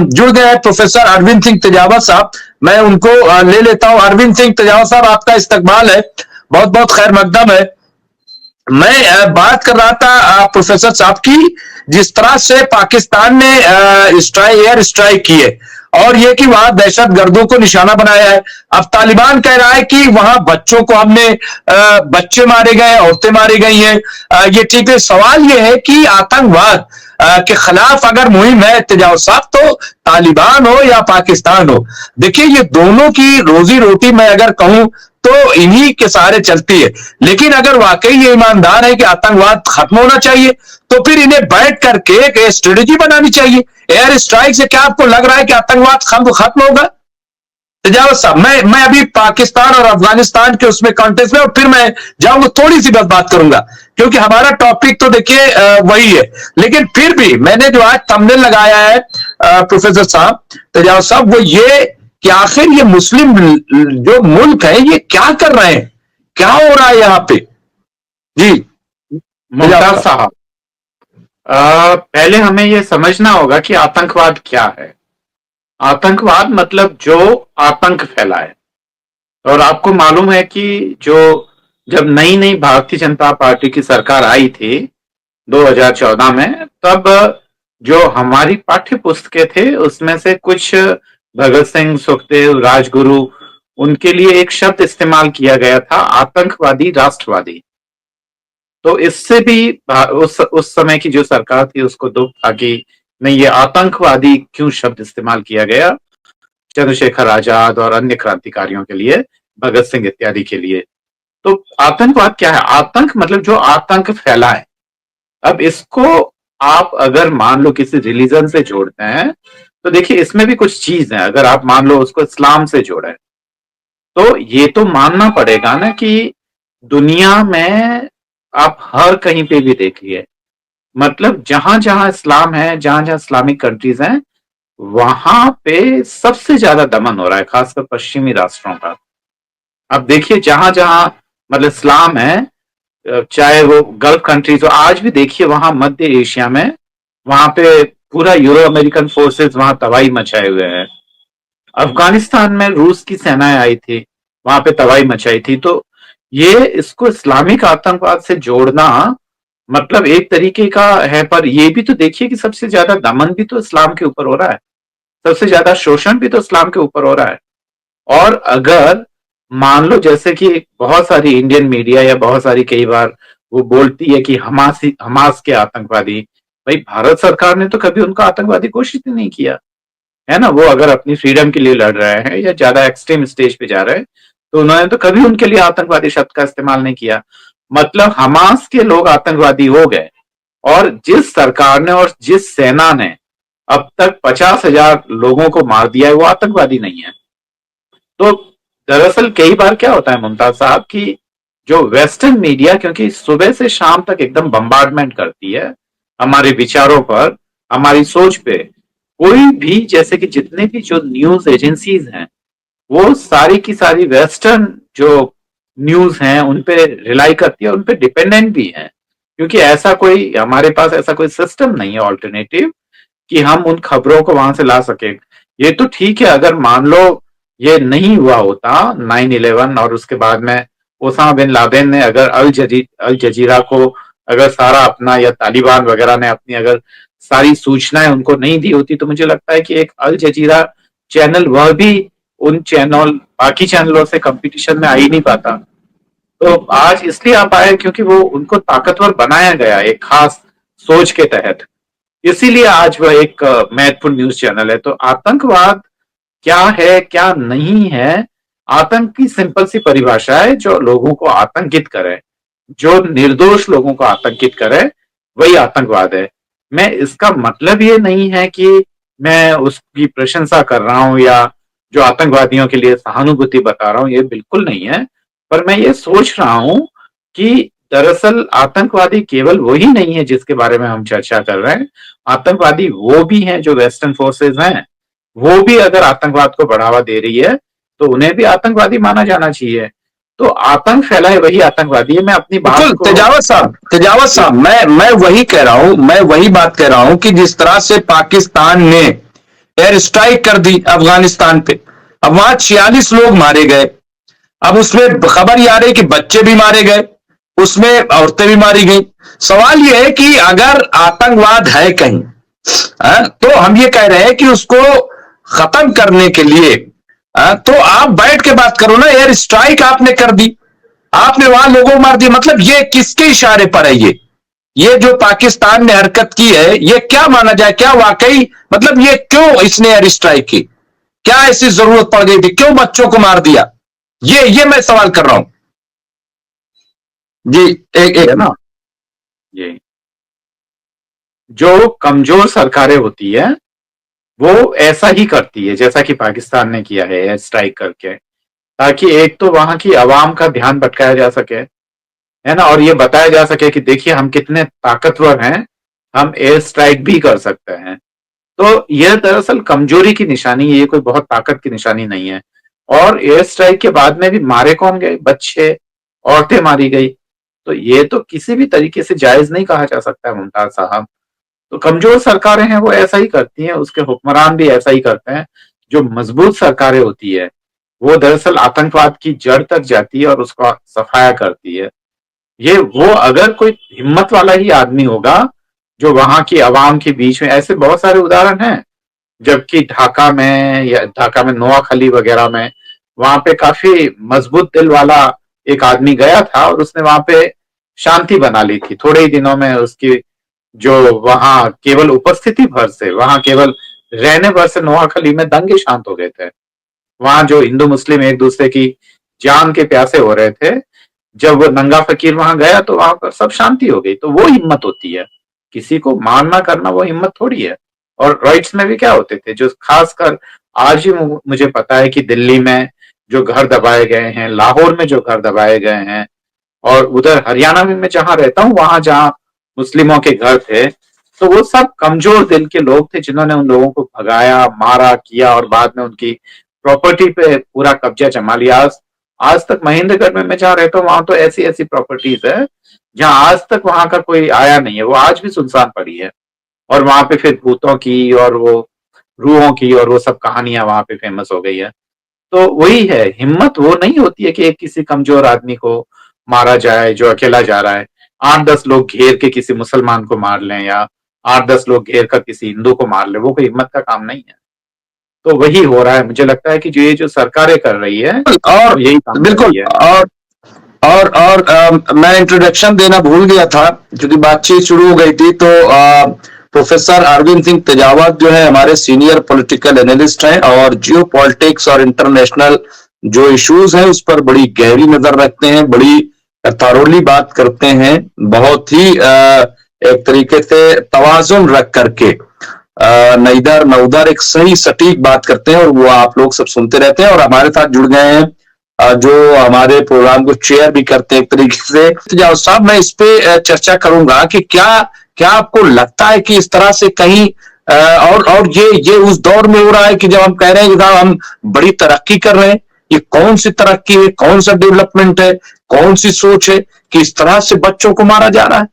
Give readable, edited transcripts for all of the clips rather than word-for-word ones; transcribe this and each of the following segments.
जुड़ गए हैं प्रोफेसर अरविंद सिंह तेजावत साहब। मैं उनको ले लेता हूं। अरविंद सिंह तेजावत साहब, आपका इस्तकबाल है, बहुत बहुत खैर मकदम है। मैं बात कर रहा था प्रोफेसर साहब की, जिस तरह से पाकिस्तान ने एयर स्ट्राइक किए और ये कि वहां दहशत गर्दों को निशाना बनाया है। अब तालिबान कह रहा है कि वहां बच्चों को हमने बच्चे मारे गए, औरतें मारी गई हैं। ये ठीक है। सवाल ये है कि आतंकवाद के खिलाफ अगर मुहिम है तेजावत साहब, तो तालिबान हो या पाकिस्तान हो, देखिए ये दोनों की रोजी रोटी मैं अगर कहूं तो इन्हीं के सहारे चलती है। लेकिन अगर वाकई ये ईमानदार है कि आतंकवाद खत्म होना चाहिए, तो फिर इन्हें बैठ करके एक स्ट्रेटेजी बनानी चाहिए। एयर स्ट्राइक से क्या आपको लग रहा है कि आतंकवाद खत्म होगा? तेजावत साहब, मैं अभी पाकिस्तान और अफगानिस्तान के उसमें कॉन्टेक्स्ट में, और फिर मैं जाऊंगा, थोड़ी सी बस बात करूंगा, क्योंकि हमारा टॉपिक तो देखिए वही है। लेकिन फिर भी मैंने जो आज थंबनेल लगाया है प्रोफेसर साहब, तेजावत साहब, वो ये कि आखिर ये मुस्लिम जो मुल्क है ये क्या कर रहे हैं, क्या हो रहा है यहाँ पे? जी मुमताज साहब, पहले हमें ये समझना होगा कि आतंकवाद क्या है। आतंकवाद मतलब जो आतंक फैलाए। और आपको मालूम है कि जब नई नई भारतीय जनता पार्टी की सरकार आई थी 2014 में, तब जो हमारी पाठ्य पुस्तकें थे उसमें से कुछ भगत सिंह, सुखदेव, राजगुरु, उनके लिए एक शब्द इस्तेमाल किया गया था, आतंकवादी राष्ट्रवादी। तो इससे भी उस समय की जो सरकार थी उसको दुख था कि नहीं, ये आतंकवादी क्यों शब्द इस्तेमाल किया गया चंद्रशेखर आजाद और अन्य क्रांतिकारियों के लिए, भगत सिंह इत्यादि के लिए। तो आतंकवाद क्या है? आतंक मतलब जो आतंक फैलाए। अब इसको आप अगर मान लो किसी रिलीजन से जोड़ते हैं, तो देखिए इसमें भी कुछ चीज है। अगर आप मान लो उसको इस्लाम से जोड़े, तो ये तो मानना पड़ेगा ना कि दुनिया में आप हर कहीं पे भी देखिए, मतलब जहां जहां इस्लाम है, जहां जहां इस्लामिक कंट्रीज हैं, वहां पे सबसे ज्यादा दमन हो रहा है, खासकर पश्चिमी राष्ट्रों का। अब देखिए जहां जहां मतलब इस्लाम है, चाहे वो गल्फ कंट्रीज हो, आज भी देखिए वहां मध्य एशिया में, वहां पे पूरा यूरो अमेरिकन फोर्सेस वहां तबाही मचाए हुए हैं। अफगानिस्तान में रूस की सेनाएं आई थी, वहां पे तबाही मचाई थी। तो ये इसको इस्लामिक आतंकवाद से जोड़ना मतलब एक तरीके का है, पर ये भी तो देखिए कि सबसे ज्यादा दमन भी तो इस्लाम के ऊपर हो रहा है, सबसे ज्यादा शोषण भी तो इस्लाम के ऊपर हो रहा है। और अगर मान लो जैसे कि बहुत सारी इंडियन मीडिया या बहुत सारी कई बार वो बोलती है कि हमास के आतंकवादी, भाई भारत सरकार ने तो कभी उनका आतंकवादी घोषित नहीं किया है ना। वो अगर अपनी फ्रीडम के लिए लड़ रहे हैं या ज्यादा एक्सट्रीम स्टेज पे जा रहे हैं, तो उन्होंने तो कभी उनके लिए आतंकवादी शब्द का इस्तेमाल नहीं किया। मतलब हमास के लोग आतंकवादी हो गए, और जिस सरकार ने और जिस सेना ने अब तक 50,000 लोगों को मार दिया है, वो आतंकवादी नहीं है। तो दरअसल कई बार क्या होता है मुमताज साहब कि जो वेस्टर्न मीडिया, क्योंकि सुबह से शाम तक एकदम बम्बार्डमेंट करती है हमारे विचारों पर, हमारी सोच पे, कोई भी जैसे कि जितने भी जो न्यूज एजेंसीज हैं, वो सारी की सारी वेस्टर्न जो न्यूज हैं उन पे रिलाई करती है, उन पे डिपेंडेंट भी है। क्योंकि ऐसा कोई हमारे पास ऐसा कोई सिस्टम नहीं है ऑल्टरनेटिव कि हम उन खबरों को वहां से ला सके। ये तो ठीक है अगर मान लो ये नहीं हुआ होता 9/11 और उसके बाद में ओसामा बिन लादेन ने अगर अल जजीरा को अगर सारा अपना, या तालिबान वगैरह ने अपनी अगर सारी सूचनाएं उनको नहीं दी होती, तो मुझे लगता है कि एक अल जजीरा चैनल वह भी उन बाकी चैनलों से कंपटीशन में आ ही नहीं पाता। तो आज इसलिए आ पाए क्योंकि वो उनको ताकतवर बनाया गया एक खास सोच के तहत, इसीलिए आज वह एक महत्वपूर्ण न्यूज चैनल है। तो आतंकवाद क्या है क्या नहीं है? आतंक की सिंपल सी परिभाषा है, जो लोगों को आतंकित करे, जो निर्दोष लोगों को आतंकित करे, वही आतंकवाद है। मैं इसका मतलब ये नहीं है कि मैं उसकी प्रशंसा कर रहा हूं या जो आतंकवादियों के लिए सहानुभूति बता रहा हूं, ये बिल्कुल नहीं है। पर मैं ये सोच रहा हूं कि दरअसल आतंकवादी केवल वही नहीं है जिसके बारे में हम चर्चा कर रहे हैं। आतंकवादी वो भी हैं जो वेस्टर्न फोर्सेस हैं, वो भी अगर आतंकवाद को बढ़ावा दे रही है तो उन्हें भी आतंकवादी माना जाना चाहिए। तो आतंक फैलाए वही आतंकवादी है। मैं अपनी बात को तेजावत साहब, मैं वही कह रहा हूं, मैं वही बात कह रहा हूं कि जिस तरह से पाकिस्तान ने एयर स्ट्राइक कर दी अफगानिस्तान पे। अब वहां 46 लोग मारे गए। अब उसमें खबर ये आ रही कि बच्चे भी मारे गए, उसमें औरतें भी मारी गई। सवाल यह है कि अगर आतंकवाद है कहीं, तो हम ये कह रहे हैं कि उसको खत्म करने के लिए तो आप बैठ के बात करो ना। एयर स्ट्राइक आपने कर दी, आपने वहां लोगों को मार दिया, मतलब ये किसके इशारे पर है? ये जो पाकिस्तान ने हरकत की है, ये क्या माना जाए? क्या वाकई मतलब ये क्यों इसने एयर स्ट्राइक की? क्या ऐसी जरूरत पड़ गई थी? क्यों बच्चों को मार दिया? ये मैं सवाल कर रहा हूं जी। एक है एक ना, ये जो कमजोर सरकारें होती है वो ऐसा ही करती है जैसा कि पाकिस्तान ने किया है एयर स्ट्राइक करके, ताकि एक तो वहां की आवाम का ध्यान भटकाया जा सके, है ना, और ये बताया जा सके कि देखिए हम कितने ताकतवर हैं, हम एयर स्ट्राइक भी कर सकते हैं। तो यह दरअसल कमजोरी की निशानी है, ये कोई बहुत ताकत की निशानी नहीं है। और एयर स्ट्राइक के बाद में भी मारे कौन गए? बच्चे, औरतें मारी गई। तो ये तो किसी भी तरीके से जायज नहीं कहा जा सकता मुमताज साहब। तो कमजोर सरकारें हैं वो ऐसा ही करती हैं, उसके हुक्मरान भी ऐसा ही करते हैं। जो मजबूत सरकारें होती है वो दरअसल आतंकवाद की जड़ तक जाती है और उसका सफाया करती है। ये वो अगर कोई हिम्मत वाला ही आदमी होगा जो वहां की आवाम के बीच में, ऐसे बहुत सारे उदाहरण हैं, जबकि ढाका में या ढाका में नोआखली वगैरह में वहां पे काफी मजबूत दिल वाला एक आदमी गया था और उसने वहां पे शांति बना ली थी थोड़े ही दिनों में। उसकी जो वहां केवल उपस्थिति भर से, वहां केवल रहने भर से नोआखली में दंगे शांत हो गए थे। वहां जो हिंदू मुस्लिम एक दूसरे की जान के प्यासे हो रहे थे, जब वो नंगा फकीर वहां गया तो वहां पर सब शांति हो गई। तो वो हिम्मत होती है, किसी को मारना करना वो हिम्मत थोड़ी है। और राइट्स में भी क्या होते थे, जो खासकर आज ही मुझे पता है कि दिल्ली में जो घर दबाए गए हैं, लाहौर में जो घर दबाए गए हैं, और उधर हरियाणा में मैं जहां रहता हूँ वहां जहां मुस्लिमों के घर थे, तो वो सब कमजोर दिल के लोग थे जिन्होंने उन लोगों को भगाया, मारा, किया और बाद में उनकी प्रॉपर्टी पे पूरा कब्जा जमा लिया। आज तक महेंद्रगढ़ में मैं जहाँ रहता हूँ वहां तो ऐसी ऐसी प्रॉपर्टीज है जहां आज तक वहां का कोई आया नहीं है, वो आज भी सुनसान पड़ी है। और वहां पे फिर भूतों की और वो रूहों की और वो सब कहानियां वहां पे फेमस हो गई है। तो वही है, हिम्मत वो नहीं होती है कि एक किसी कमजोर आदमी को मारा जाए जो अकेला जा रहा है। 8-10 लोग घेर के किसी मुसलमान को मार लें या 8-10 लोग घेर कर किसी हिंदू को मार ले, वो कोई हिम्मत का काम नहीं है। तो वही हो रहा है, मुझे लगता है कि जो ये जो सरकारें कर रही है और वो यही काम कर बिल्कुल। रही है। मैं इंट्रोडक्शन देना भूल गया था क्योंकि बातचीत शुरू हो गई थी। तो प्रोफेसर अरविंद सिंह तेजावत जो है हमारे सीनियर पॉलिटिकल एनालिस्ट हैं और जियो पॉलिटिक्स और इंटरनेशनल जो इश्यूज हैं उस पर बड़ी गहरी नजर रखते हैं, बड़ी थॉरोली बात करते हैं, बहुत ही एक तरीके से तवाजुन रख करके न इधर न उधर एक सही सटीक बात करते हैं और वो आप लोग सब सुनते रहते हैं और हमारे साथ जुड़ गए हैं जो हमारे प्रोग्राम को चेयर भी करते हैं एक तरीके से। तो साहब मैं इस पे चर्चा करूंगा कि क्या क्या आपको लगता है कि इस तरह से कहीं और ये उस दौर में हो रहा है कि जब हम कह रहे हैं कि हम बड़ी तरक्की कर रहे हैं, ये कौन सी तरक्की है, कौन सा डेवलपमेंट है, कौन सी सोच है कि इस तरह से बच्चों को मारा जा रहा है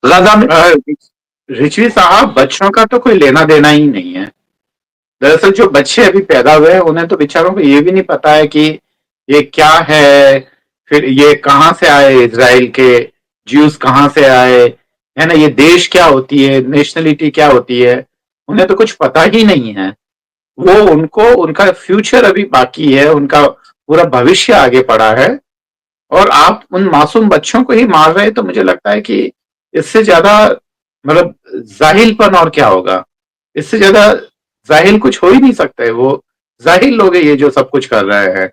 गाजा में? रिचवी साहब, बच्चों का तो कोई लेना देना ही नहीं है। दरअसल जो बच्चे अभी पैदा हुए हैं उन्हें तो बेचारों को ये भी नहीं पता है कि ये क्या है, फिर ये कहाँ से आए, इजराइल के ज्यूज कहाँ से आए, है ना, ये देश क्या होती है, नेशनलिटी क्या होती है, उन्हें तो कुछ पता ही नहीं है। वो उनको उनका फ्यूचर अभी बाकी है, उनका पूरा भविष्य आगे पड़ा है, और आप उन मासूम बच्चों को ही मार रहे हैं। तो मुझे लगता है कि इससे ज्यादा मतलब जाहिलपन और क्या होगा, इससे ज्यादा जाहिल कुछ हो ही नहीं सकता है। वो जाहिल लोग हैं ये जो सब कुछ कर रहे हैं।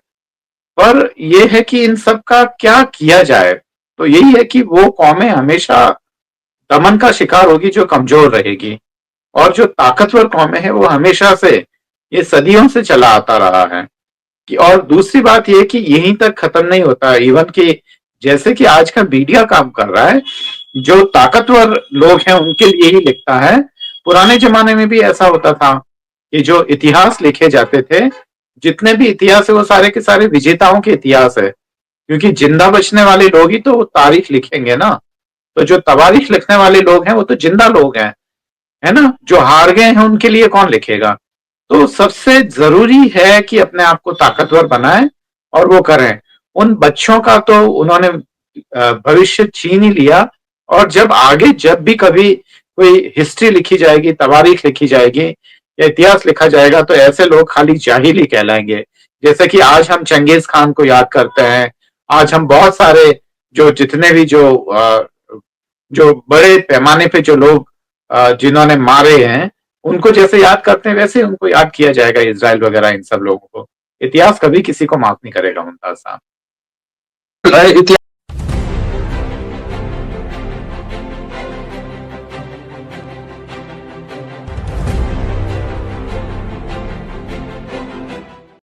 पर ये है कि इन सब का क्या किया जाए। तो यही है कि वो कौमें हमेशा दमन का शिकार होगी जो कमजोर रहेगी, और जो ताकतवर कौमें हैं वो हमेशा से, ये सदियों से चला आता रहा है कि। और दूसरी बात ये कि यहीं तक खत्म नहीं होता, इवन कि जैसे कि आज का मीडिया काम कर रहा है, जो ताकतवर लोग हैं उनके लिए ही लिखता है। पुराने जमाने में भी ऐसा होता था कि जो इतिहास लिखे जाते थे, जितने भी इतिहास है वो सारे के सारे विजेताओं के इतिहास है, क्योंकि जिंदा बचने वाले लोग ही तो तारीख लिखेंगे ना। तो जो तवारीख लिखने वाले लोग हैं वो तो जिंदा लोग हैं। है ना, जो हार गए हैं उनके लिए कौन लिखेगा। तो सबसे जरूरी है कि अपने आप को ताकतवर बनाएं और वो करें। उन बच्चों का तो उन्होंने भविष्य छीन ही लिया, और जब आगे जब भी कभी कोई हिस्ट्री लिखी जाएगी, तवारीख लिखी जाएगी या इतिहास लिखा जाएगा, तो ऐसे लोग खाली जाहिल ही कहलाएंगे। जैसे कि आज हम चंगेज खान को याद करते हैं, आज हम बहुत सारे जो जितने भी जो बड़े पैमाने पे जो लोग जिन्होंने मारे हैं उनको जैसे याद करते हैं, वैसे उनको याद किया जाएगा, इजराइल वगैरह इन सब लोगों को। इतिहास कभी किसी को माफ नहीं करेगा मुमताज साहब। इतिहास